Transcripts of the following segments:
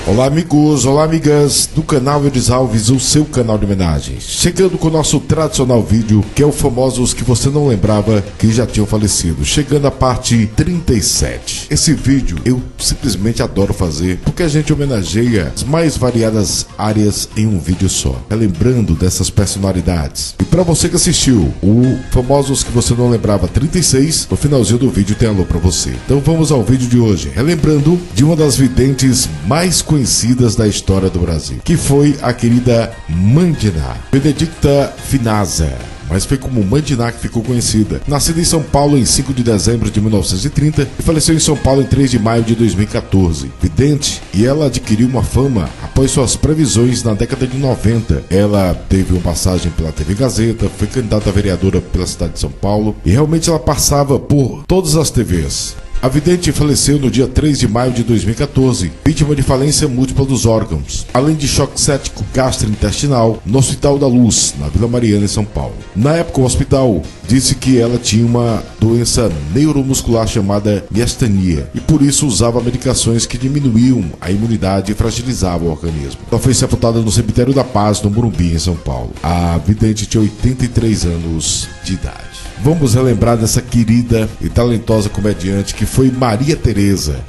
Olá amigos, olá amigas do canal Eudes Alves, o seu canal de homenagens. Chegando com o nosso tradicional vídeo, que é o famosos que você não lembrava que já tinham falecido. Chegando à parte 37. Esse vídeo eu simplesmente adoro fazer, porque a gente homenageia as mais variadas áreas em um vídeo só, relembrando dessas personalidades. E para você que assistiu o famosos que você não lembrava 36, no finalzinho do vídeo tem alô para você. Então vamos ao vídeo de hoje, relembrando de uma das videntes mais conhecidas da história do Brasil, que foi a querida Mãe Diná, Benedicta Finazza, mas foi como Mãe Diná que ficou conhecida. Nascida em São Paulo em 5 de dezembro de 1930 e faleceu em São Paulo em 3 de maio de 2014. Vidente, e ela adquiriu uma fama após suas previsões na década de 90. Ela teve uma passagem pela TV Gazeta, foi candidata a vereadora pela cidade de São Paulo e realmente ela passava por todas as TVs. A vidente faleceu no dia 3 de maio de 2014, vítima de falência múltipla dos órgãos, além de choque séptico gastrointestinal no Hospital da Luz, na Vila Mariana, em São Paulo. Na época, o hospital disse que ela tinha uma doença neuromuscular chamada miastenia e por isso usava medicações que diminuíam a imunidade e fragilizavam o organismo. Ela foi sepultada no Cemitério da Paz, no Morumbi, em São Paulo. A vidente tinha 83 anos de idade. Vamos relembrar dessa querida e talentosa comediante que foi Maria Teresa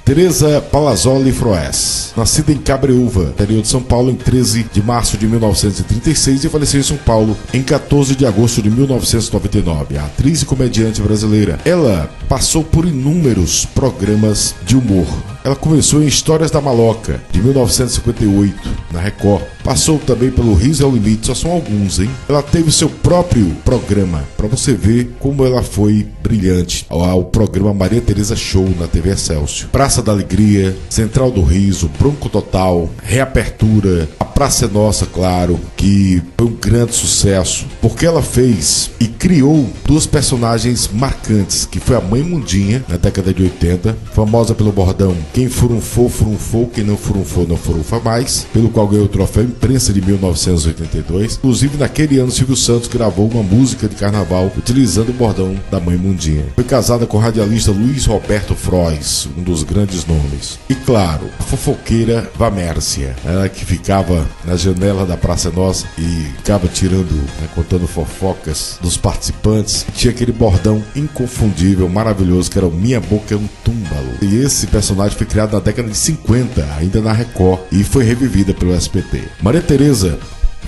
Palazzoli Froes, nascida em Cabreúva, interior de São Paulo, em 13 de março de 1936 e faleceu em São Paulo em 14 de agosto de 1999. A atriz e comediante brasileira. Ela passou por inúmeros programas de humor. Ela começou em Histórias da Maloca, de 1958, na Record. Passou também pelo Riso é o Limite, só são alguns, hein? Ela teve seu próprio programa, para você ver como ela foi brilhante. O programa Maria Teresa Show, na TV Excelsior. Praça da Alegria, Central do Riso, Bronco Total, Reapertura, A Praça é Nossa, claro, que foi um grande sucesso, porque ela fez e criou duas personagens marcantes, que foi a Mãe Mundinha, na década de 80, famosa pelo bordão "Quem furunfou, quem não furunfou, não furunfa mais", pelo qual ganhou o troféu Imprensa de 1982. Inclusive, naquele ano, Silvio Santos gravou uma música de carnaval utilizando o bordão da Mãe Mundinha. Foi casada com o radialista Luiz Roberto Froes, um dos grandes nomes. E claro, a fofoqueira Vamércia, ela que ficava na janela da Praça Nossa e ficava tirando, contando fofocas dos participantes. Tinha aquele bordão inconfundível, maravilhoso, que era o "Minha boca é um túmbalo". E esse personagem foi criado na década de 50, ainda na Record, e foi revivida pelo SBT. Maria Teresa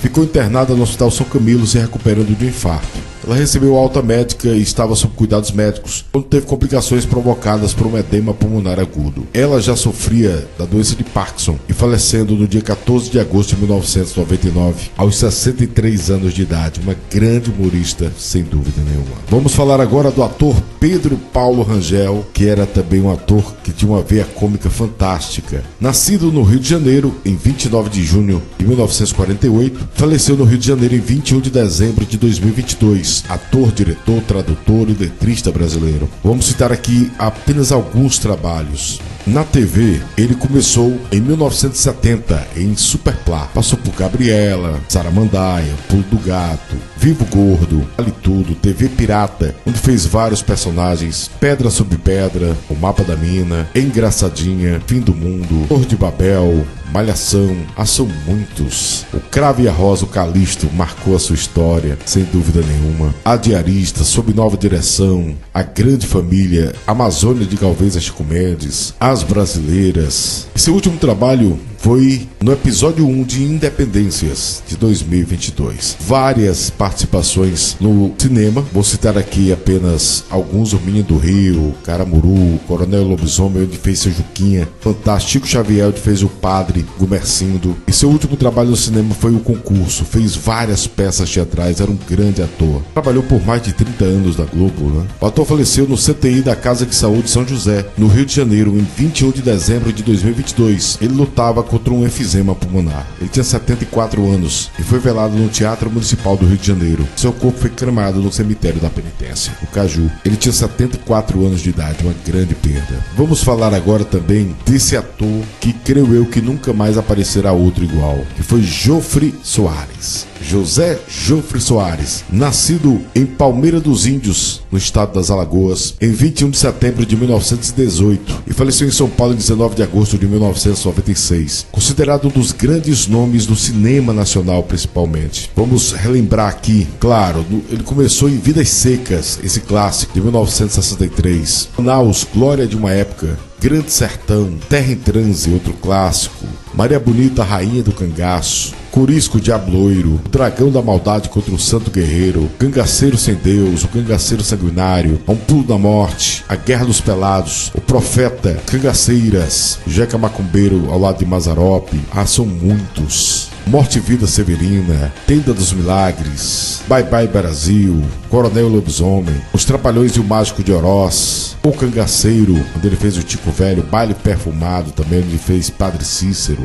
ficou internada no Hospital São Camilo se recuperando de um infarto. Ela recebeu alta médica e estava sob cuidados médicos quando teve complicações provocadas por um edema pulmonar agudo. Ela já sofria da doença de Parkinson e falecendo no dia 14 de agosto de 1999, aos 63 anos de idade. Uma grande humorista, sem dúvida nenhuma. Vamos falar agora do ator Pedro Paulo Rangel, que era também um ator que tinha uma veia cômica fantástica. Nascido no Rio de Janeiro em 29 de junho de 1948, faleceu no Rio de Janeiro em 21 de dezembro de 2022. Ator, diretor, tradutor e letrista brasileiro. Vamos citar aqui apenas alguns trabalhos. Na TV, ele começou em 1970 em Superplá. Passou por Gabriela, Saramandaia, Pulo do Gato, Vivo Gordo, Vale Tudo, TV Pirata, onde fez vários personagens: Pedra sobre Pedra, O Mapa da Mina, Engraçadinha, Fim do Mundo, Torre de Babel, Malhação. São muitos. O Cravo e a Rosa, o Calixto, marcou a sua história, sem dúvida nenhuma. A Diarista, Sob Nova Direção, A Grande Família, Amazônia de Galvez Chico Mendes, As Brasileiras. Seu último trabalho foi no episódio 1 de Independências, de 2022. Várias participações no cinema. Vou citar aqui apenas alguns: O Menino do Rio, Caramuru, Coronel Lobisomem, onde fez seu Juquinha, Fantástico Xavier, onde fez o Padre Gumercindo. E seu último trabalho no cinema foi O Concurso. Fez várias peças teatrais, era um grande ator. Trabalhou por mais de 30 anos na Globo, né? O ator faleceu no CTI da Casa de Saúde São José, no Rio de Janeiro, em 21 de dezembro de 2022. Ele lutava contra um efizema pulmonar. Ele tinha 74 anos e foi velado no Teatro Municipal do Rio de Janeiro. Seu corpo foi cremado no Cemitério da Penitência, o Caju. Ele tinha 74 anos de idade, uma grande perda. Vamos falar agora também desse ator que creio eu que nunca mais aparecerá outro igual, que foi Jofrê Soares. José Jofre Soares, nascido em Palmeira dos Índios, no estado das Alagoas, em 21 de setembro de 1918 e faleceu em São Paulo em 19 de agosto de 1996. Considerado um dos grandes nomes do cinema nacional, principalmente. Vamos relembrar aqui, claro, ele começou em Vidas Secas, esse clássico de 1963. Manaus, Glória de uma Época, Grande Sertão, Terra em Transe, outro clássico, Maria Bonita, Rainha do Cangaço, Corisco Diabloiro, O Dragão da Maldade contra o Santo Guerreiro, Cangaceiro Sem Deus, O Cangaceiro Sanguinário, A um Pulo da Morte, A Guerra dos Pelados, O Profeta, Cangaceiras, Jeca Macumbeiro ao lado de Mazarope. São muitos. Morte e Vida Severina, Tenda dos Milagres, Bye Bye Brasil, Coronel Lobisomem, Os Trapalhões e o Mágico de Oroz, O Cangaceiro, onde ele fez o Tico Velho, Baile Perfumado também, onde ele fez Padre Cícero.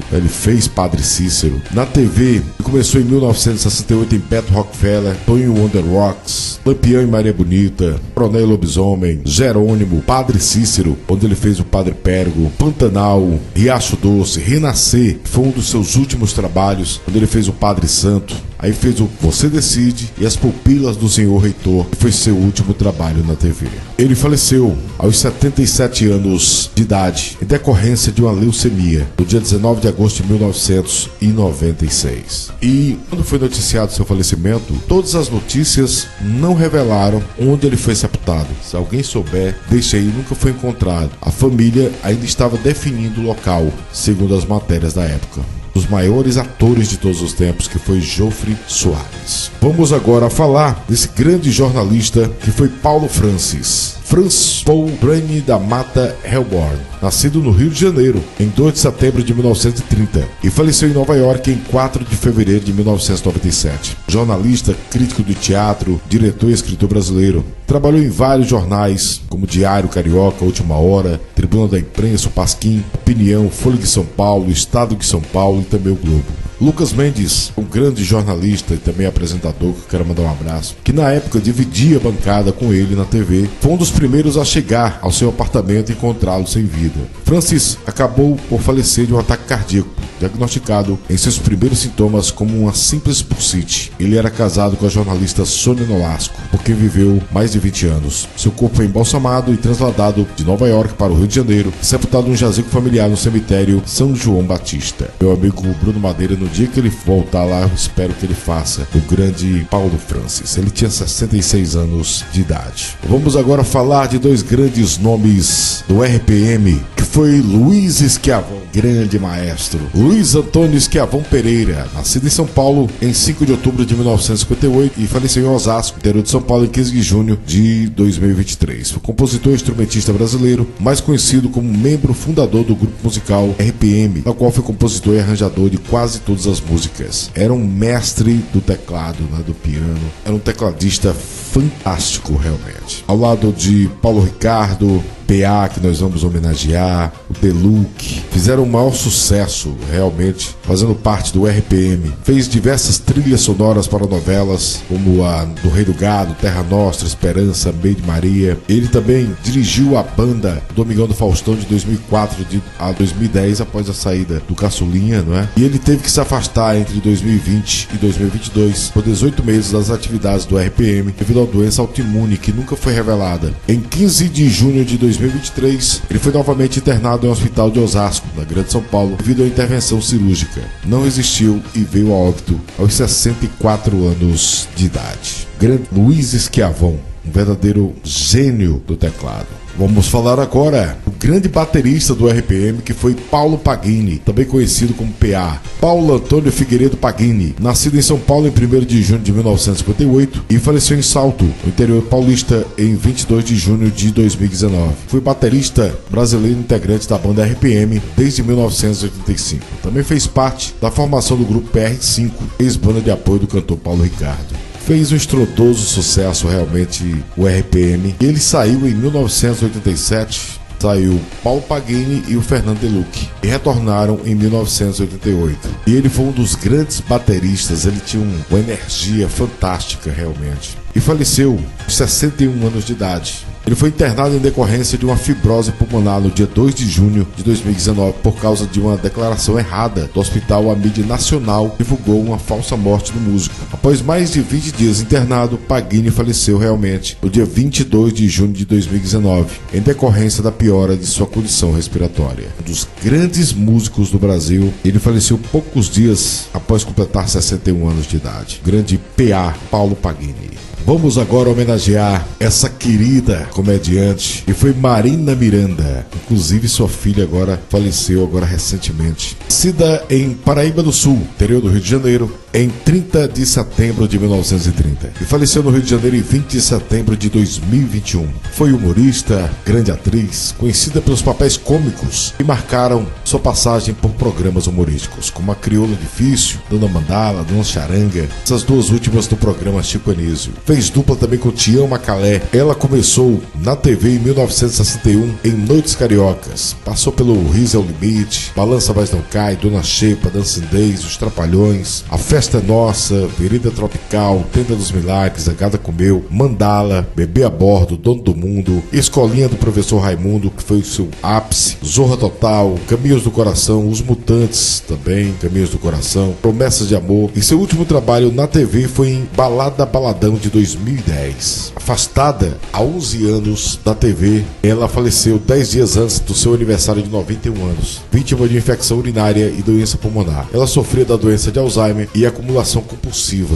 Na TV, ele começou em 1968 em Beto Rockefeller, Tonho Wonder Rocks, Lampião e Maria Bonita, Coronel Lobisomem, Jerônimo, Padre Cícero, onde ele fez o Padre Pérgo, Pantanal, Riacho Doce, Renascer, que foi um dos seus últimos trabalhos, quando ele fez o Padre Santo. Aí fez o Você Decide e As Pupilas do Senhor Reitor, que foi seu último trabalho na TV. Ele faleceu aos 77 anos de idade, em decorrência de uma leucemia, no dia 19 de agosto de 1996. E quando foi noticiado seu falecimento, todas as notícias não revelaram onde ele foi sepultado. Se alguém souber, deixe aí, nunca foi encontrado. A família ainda estava definindo o local, segundo as matérias da época. Dos maiores atores de todos os tempos, que foi Jofre Soares. Vamos agora falar desse grande jornalista que foi Paulo Francis. Franz Paul Brani da Mata Helborn, nascido no Rio de Janeiro em 2 de setembro de 1930 e faleceu em Nova York em 4 de fevereiro de 1997. Jornalista, crítico de teatro, diretor e escritor brasileiro. Trabalhou em vários jornais, como Diário Carioca, Última Hora, Tribuna da Imprensa, o Pasquim, Opinião, Folha de São Paulo, Estado de São Paulo e também o Globo. Lucas Mendes, um grande jornalista e também apresentador, que eu quero mandar um abraço, que na época dividia a bancada com ele na TV, foi um dos primeiros a chegar ao seu apartamento e encontrá-lo sem vida. Francis acabou por falecer de um ataque cardíaco, diagnosticado em seus primeiros sintomas como uma simples bursite. Ele era casado com a jornalista Sônia Nolasco, por quem viveu mais de 20 anos. Seu corpo foi embalsamado e trasladado de Nova York para o Rio de Janeiro, sepultado num jazigo familiar no cemitério São João Batista. Meu amigo Bruno Madeira, no dia que ele voltar lá, eu espero que ele faça o grande Paulo Francis. Ele tinha 66 anos de idade. Vamos agora falar de dois grandes nomes do RPM, que foi Luiz Esquiavão, grande maestro. Luiz Antônio Esquiavão Pereira, nascido em São Paulo em 5 de outubro de 1958 e faleceu em Osasco, interior de São Paulo, em 15 de junho de 2023. Foi compositor e instrumentista brasileiro, mais conhecido como membro fundador do grupo musical RPM, na qual foi compositor e arranjador de quase todas as músicas. Era um mestre do teclado, do piano. Era um tecladista fantástico, realmente. Ao lado de Paulo Ricardo, PA, que nós vamos homenagear, o Deluxe, fizeram um maior sucesso, realmente, fazendo parte do RPM. Fez diversas trilhas sonoras para novelas, como a do Rei do Gado, Terra Nostra, Esperança, Maide Maria. Ele também dirigiu a banda Domingão do Faustão de 2004 a 2010, após a saída do Caçulinha, não é? E ele teve que se afastar entre 2020 e 2022 por 18 meses das atividades do RPM, devido à doença autoimune que nunca foi revelada. Em 15 de junho de 2023, ele foi novamente internado em um hospital de Osasco, na Grande São Paulo, devido à intervenção cirúrgica. Não resistiu e veio a óbito aos 64 anos de idade. Grande Luiz Esquiavão, um verdadeiro gênio do teclado. Vamos falar agora do grande baterista do RPM, que foi Paulo Paghini, também conhecido como PA. Paulo Antônio Figueiredo Paghini, nascido em São Paulo em 1º de junho de 1958 e faleceu em Salto, no interior paulista, em 22 de junho de 2019. Foi baterista brasileiro integrante da banda RPM desde 1985. Também fez parte da formação do grupo PR5, ex-banda de apoio do cantor Paulo Ricardo. Fez um estrondoso sucesso, realmente, o RPM. E ele saiu em 1987, saiu Paulo Paghini e o Fernando Deluxe, e retornaram em 1988. E ele foi um dos grandes bateristas, ele tinha uma energia fantástica, realmente. E faleceu aos 61 anos de idade. Ele foi internado em decorrência de uma fibrose pulmonar no dia 2 de junho de 2019 por causa de uma declaração errada do hospital. A mídia nacional divulgou uma falsa morte do músico. Após mais de 20 dias internado, Paganini faleceu realmente no dia 22 de junho de 2019, em decorrência da piora de sua condição respiratória. Um dos grandes músicos do Brasil, ele faleceu poucos dias após completar 61 anos de idade. Grande PA, Paulo Paganini. Vamos agora homenagear essa querida comediante, que foi Marina Miranda. Inclusive sua filha agora faleceu recentemente. Nascida em Paraíba do Sul, interior do Rio de Janeiro, em 30 de setembro de 1930. E faleceu no Rio de Janeiro em 20 de setembro de 2021. Foi humorista, grande atriz, conhecida pelos papéis cômicos que marcaram sua passagem por programas humorísticos, como A Crioula Difícil, Dona Mandala, Dona Charanga, essas duas últimas do programa Chico Anísio. Fez dupla também com Tião Macalé. Ela começou na TV em 1961 em Noites Cariocas. Passou pelo Riso ao Limite, Balança Mas Não Cai, Dona Xepa, Dancindez, Os Trapalhões, A Festa é Nossa, Vereda Tropical, Tenda dos Milagres, A Gada Comeu, Mandala, Bebê a Bordo, Dono do Mundo, Escolinha do Professor Raimundo, que foi o seu ápice, Zorra Total, Caminhos do Coração, Os Mutantes também, Caminhos do Coração, Promessas de Amor. E seu último trabalho na TV foi em Balada Baladão de 2010. Afastada há 11 anos da TV, ela faleceu 10 dias antes do seu aniversário de 91 anos, vítima de infecção urinária e doença pulmonar. Ela sofria da doença de Alzheimer e acumulação compulsiva.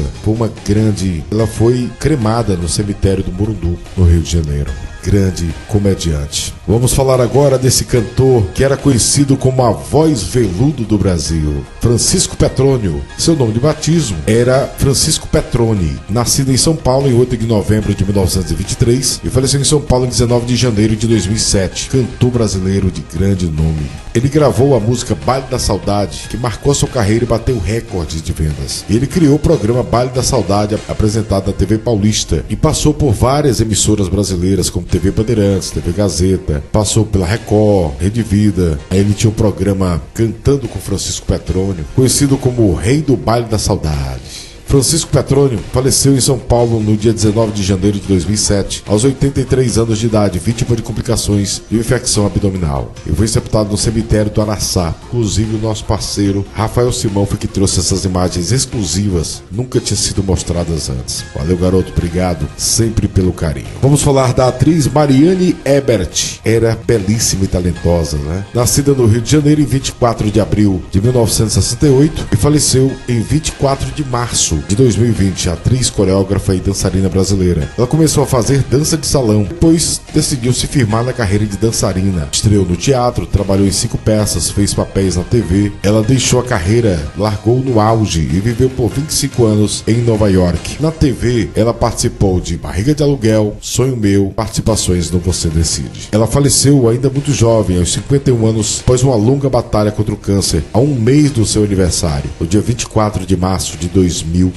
Ela foi cremada no cemitério do Morundu, no Rio de Janeiro. Grande comediante. Vamos falar agora desse cantor que era conhecido como a voz veludo do Brasil, Francisco Petrônio. Seu nome de batismo era Francisco Petroni, nascido em São Paulo em 8 de novembro de 1923 e faleceu em São Paulo em 19 de janeiro de 2007. Cantor brasileiro de grande nome. Ele gravou a música Baile da Saudade, que marcou sua carreira e bateu recordes de vendas. Ele criou o programa Baile da Saudade, apresentado na TV Paulista, e passou por várias emissoras brasileiras, como TV Bandeirantes, TV Gazeta, passou pela Record, Rede Vida. Aí ele tinha o programa Cantando com Francisco Petrônio, conhecido como o Rei do Baile da Saudade. Francisco Petrônio faleceu em São Paulo no dia 19 de janeiro de 2007, aos 83 anos de idade, vítima de complicações de infecção abdominal. E foi sepultado no cemitério do Araçá. Inclusive, o nosso parceiro Rafael Simão foi que trouxe essas imagens exclusivas, nunca tinham sido mostradas antes. Valeu, garoto, obrigado sempre pelo carinho. Vamos falar da atriz Mariane Ebert. Era belíssima e talentosa, né? Nascida no Rio de Janeiro em 24 de abril de 1968 e faleceu em 24 de março de 2020, atriz, coreógrafa e dançarina brasileira. Ela começou a fazer dança de salão, depois decidiu se firmar na carreira de dançarina. Estreou no teatro, trabalhou em 5 peças, fez papéis na TV. Ela deixou a carreira, largou no auge e viveu por 25 anos em Nova York. Na TV, ela participou de Barriga de Aluguel, Sonho Meu, participações no Você Decide. Ela faleceu ainda muito jovem, aos 51 anos, após uma longa batalha contra o câncer, a um mês do seu aniversário, no dia 24 de março de 2020.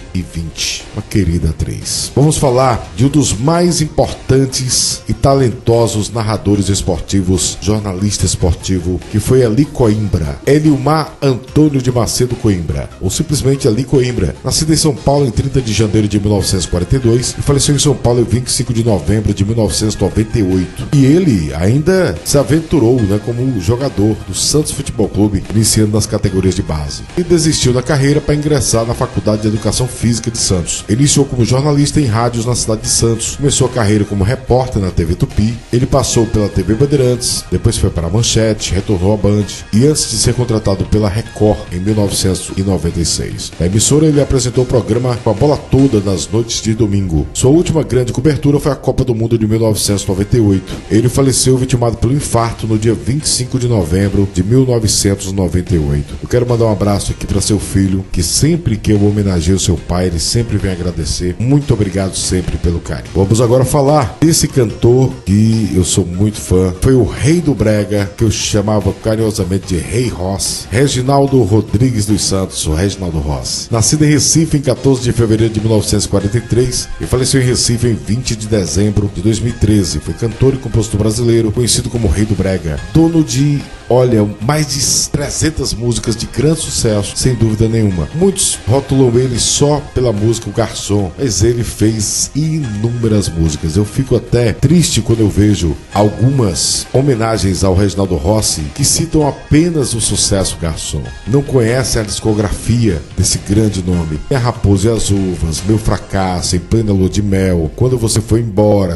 Uma querida atriz. Vamos falar de um dos mais importantes e talentosos narradores esportivos, jornalista esportivo, que foi Ali Coimbra, Eliomar Antônio de Macedo Coimbra, ou simplesmente Ali Coimbra. Nascido em São Paulo em 30 de janeiro de 1942 e faleceu em São Paulo em 25 de novembro de 1998. E ele ainda se aventurou, como jogador do Santos Futebol Clube, iniciando nas categorias de base. E desistiu da carreira para ingressar na Faculdade de Educação Física de Santos. Ele iniciou como jornalista em rádios na cidade de Santos, começou a carreira como repórter na TV Tupi. Ele passou pela TV Bandeirantes, depois foi para a Manchete, retornou à Band e antes de ser contratado pela Record em 1996. Na emissora ele apresentou o programa Com a Bola Toda nas noites de domingo. Sua última grande cobertura foi a Copa do Mundo de 1998. Ele faleceu vitimado pelo infarto no dia 25 de novembro de 1998. Eu quero mandar um abraço aqui para seu filho, que sempre que eu homenageio seu pai, ele sempre vem agradecer. Muito obrigado sempre pelo carinho. Vamos agora falar desse cantor que eu sou muito fã. Foi o rei do brega, que eu chamava carinhosamente de Rei Ross, Reginaldo Rodrigues dos Santos, o Reginaldo Ross. Nascido em Recife em 14 de fevereiro de 1943 e faleceu em Recife em 20 de dezembro de 2013. Foi cantor e compositor brasileiro, conhecido como Rei do Brega. Dono de Olha, mais de 300 músicas de grande sucesso, sem dúvida nenhuma. Muitos rotulam ele só pela música O Garçom, mas ele fez inúmeras músicas. Eu fico até triste quando eu vejo algumas homenagens ao Reginaldo Rossi que citam apenas o sucesso Garçom. Não conhecem a discografia desse grande nome. Minha Raposa e as Uvas, Meu Fracasso, Em Plena Lua de Mel, Quando Você Foi Embora,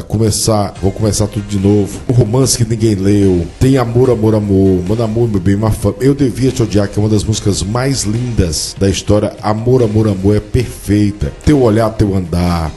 Vou Começar Tudo de Novo, O Romance que Ninguém Leu, Tem Amor, Amor, Amor, Manda Amor, Meu Bem, Uma Fama. Eu Devia Te Odiar, que é uma das músicas mais lindas da história. Amor, Amor, Amor é perfeita. Teu Olhar, Teu Andar.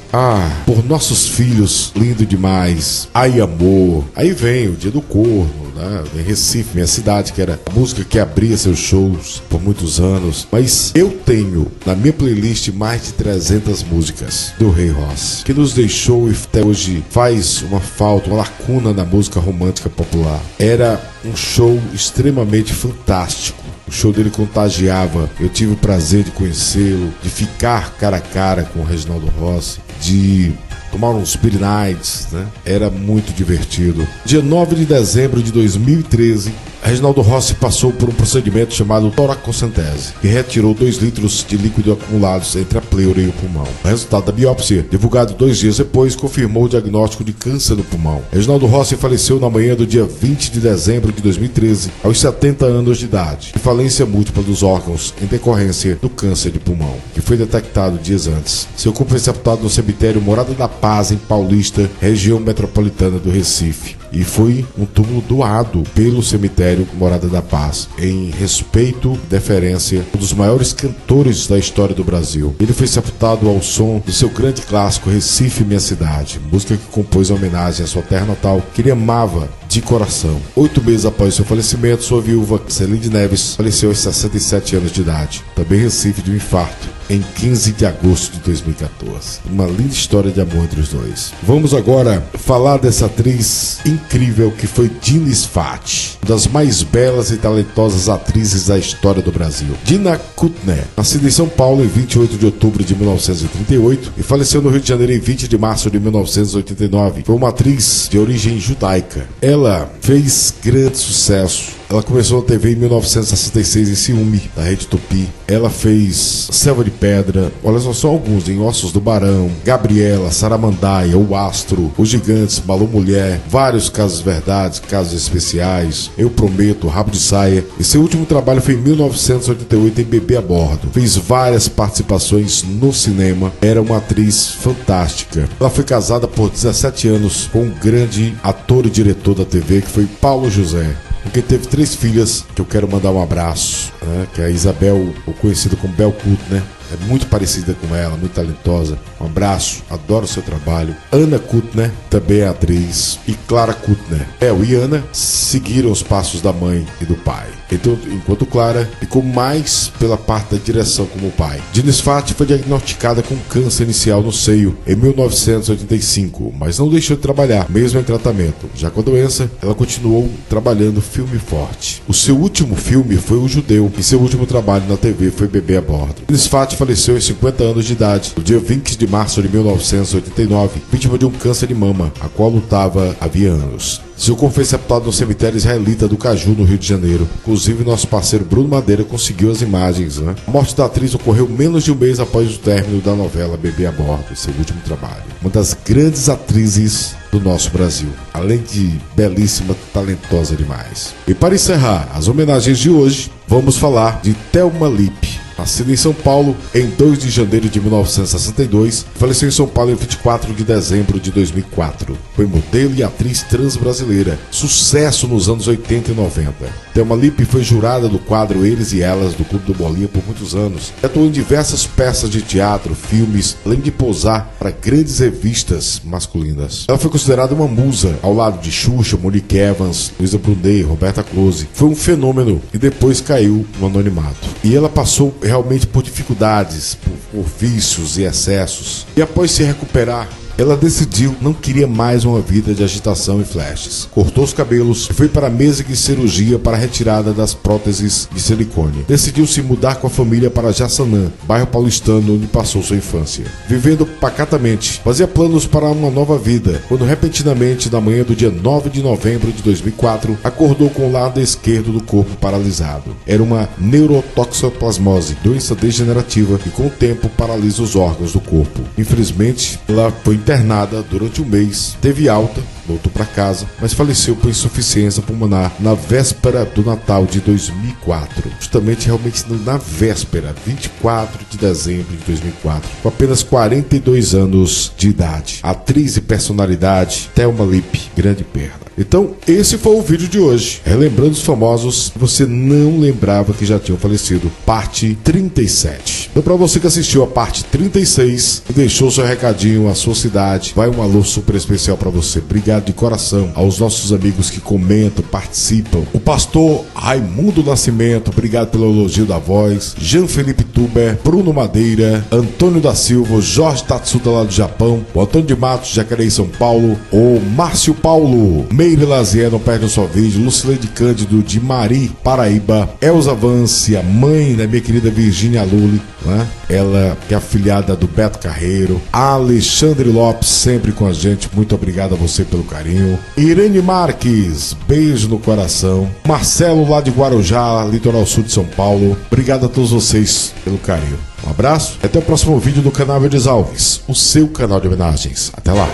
Por Nossos Filhos, lindo demais. Ai, Amor. Aí vem O Dia do Corno, né? Em Recife, minha cidade, que era a música que abria seus shows por muitos anos. Mas eu tenho na minha playlist mais de 300 músicas do Rei Rossi, que nos deixou e até hoje faz uma falta, uma lacuna na música romântica popular. Era um show extremamente fantástico. O show dele contagiava. Eu tive o prazer de conhecê-lo, de ficar cara a cara com o Reginaldo Rossi, de tomar uns beer nights, né? Era muito divertido. Dia 9 de dezembro de 2013, Reginaldo Rossi passou por um procedimento chamado toracocentese, que retirou 2 litros de líquido acumulados entre a pleura e o pulmão. O resultado da biópsia, divulgado 2 dias depois, confirmou o diagnóstico de câncer do pulmão. Reginaldo Rossi faleceu na manhã do dia 20 de dezembro de 2013, aos 70 anos de idade, de falência múltipla dos órgãos em decorrência do câncer de pulmão, que foi detectado dias antes. Seu corpo foi sepultado no cemitério Morada da Paz, em Paulista, região metropolitana do Recife, e foi um túmulo doado pelo cemitério Morada da Paz, em respeito e deferência a um dos maiores cantores da história do Brasil. Ele foi sepultado ao som do seu grande clássico Recife, Minha Cidade, música que compôs em homenagem à sua terra natal, que ele amava de coração. 8 meses após seu falecimento, sua viúva, Celine Neves, faleceu aos 67 anos de idade, também Recife, de um infarto, em 15 de agosto de 2014. Uma linda história de amor entre os dois. Vamos agora falar dessa atriz incrível que foi Dina Sfati, uma das mais belas e talentosas atrizes da história do Brasil. Dina Kutner, nascida em São Paulo em 28 de outubro de 1938 e faleceu no Rio de Janeiro em 20 de março de 1989. Foi uma atriz de origem judaica. Ela fez grande sucesso. Ela começou na TV em 1966 em Ciúme, da Rede Tupi. Ela fez Selva de Pedra, olha só alguns, em Ossos do Barão, Gabriela, Saramandaia, O Astro, Os Gigantes, Balão Mulher, vários casos verdades, casos especiais, Eu Prometo, Rabo de Saia. E seu último trabalho foi em 1988 em Bebê a Bordo. Fez várias participações no cinema, era uma atriz fantástica. Ela foi casada por 17 anos com um grande ator e diretor da TV, que foi Paulo José, porque teve 3 filhas, que eu quero mandar um abraço, né? Que é a Isabel, ou conhecida como Bel Kutner, é muito parecida com ela, muito talentosa. Um abraço, adoro o seu trabalho. Ana Kutner, também é atriz, e Clara Kutner. Bel e Ana seguiram os passos da mãe e do pai. Então, enquanto Clara ficou mais pela parte da direção como o pai. Dina Sfati foi diagnosticada com câncer inicial no seio em 1985, mas não deixou de trabalhar, mesmo em tratamento. Já com a doença, ela continuou trabalhando firme e forte. O seu último filme foi O Judeu, e seu último trabalho na TV foi Bebê a Bordo. Dina Sfati faleceu aos 50 anos de idade, no dia 20 de março de 1989, vítima de um câncer de mama, a qual lutava havia anos. Seu corpo foi sepultado no cemitério israelita do Caju, no Rio de Janeiro. Inclusive, nosso parceiro Bruno Madeira conseguiu as imagens, né? A morte da atriz ocorreu menos de um mês após o término da novela Bebê a Bordo, seu último trabalho. Uma das grandes atrizes do nosso Brasil, além de belíssima, talentosa demais. E para encerrar as homenagens de hoje, vamos falar de Thelma Lippe. Nascida em São Paulo em 2 de janeiro de 1962, faleceu em São Paulo em 24 de dezembro de 2004. Foi modelo e atriz trans-brasileira, sucesso nos anos 80 e 90. Thelma Lippe foi jurada do quadro Eles e Elas do Clube do Bolinha por muitos anos. Atuou em diversas peças de teatro, filmes, além de posar para grandes revistas masculinas. Ela foi considerada uma musa, ao lado de Xuxa, Monique Evans, Luísa Brunet, Roberta Close. Foi um fenômeno e depois caiu no anonimato. E ela passou realmente por dificuldades, por vícios e excessos. E após se recuperar, ela decidiu não queria mais uma vida de agitação e flashes. Cortou os cabelos e foi para a mesa de cirurgia para a retirada das próteses de silicone. Decidiu se mudar com a família para Jaçanã, bairro paulistano onde passou sua infância. Vivendo pacatamente, fazia planos para uma nova vida, quando repentinamente, na manhã do dia 9 de novembro de 2004, acordou com o lado esquerdo do corpo paralisado. Era uma neurotoxoplasmose, doença degenerativa que com o tempo paralisa os órgãos do corpo. Infelizmente, ela foi internada durante um mês, teve alta, voltou para casa, mas faleceu por insuficiência pulmonar na véspera do Natal de 2004. Justamente, realmente na véspera, 24 de dezembro de 2004, com apenas 42 anos de idade. Atriz e personalidade, Thelma Lippe, grande perda. Então, esse foi o vídeo de hoje, relembrando os famosos que você não lembrava que já tinham falecido, parte 37. Então, para você que assistiu a parte 36 e deixou seu recadinho, a sua cidade, vai um alô super especial para você. Obrigado de coração aos nossos amigos que comentam, participam. O pastor Raimundo Nascimento, obrigado pelo elogio da voz. Jean Felipe Tuber, Bruno Madeira, Antônio da Silva, Jorge Tatsuda lá do Japão, o Antônio de Matos, Jacareí, São Paulo, o Márcio Paulo, Meire Lazier, não perde o seu vídeo, Lucileide Cândido de Mari, Paraíba, Elza Vance, a mãe da minha querida Virgínia Lully, né? Ela que é afilhada do Beto Carreiro, Alexandre Lopes, sempre com a gente, muito obrigado a você pelo carinho. Irene Marques, beijo no coração. Marcelo lá de Guarujá, litoral sul de São Paulo, obrigado a todos vocês pelo carinho. Um abraço, até o próximo vídeo do canal Verdes Alves, o seu canal de homenagens. Até lá.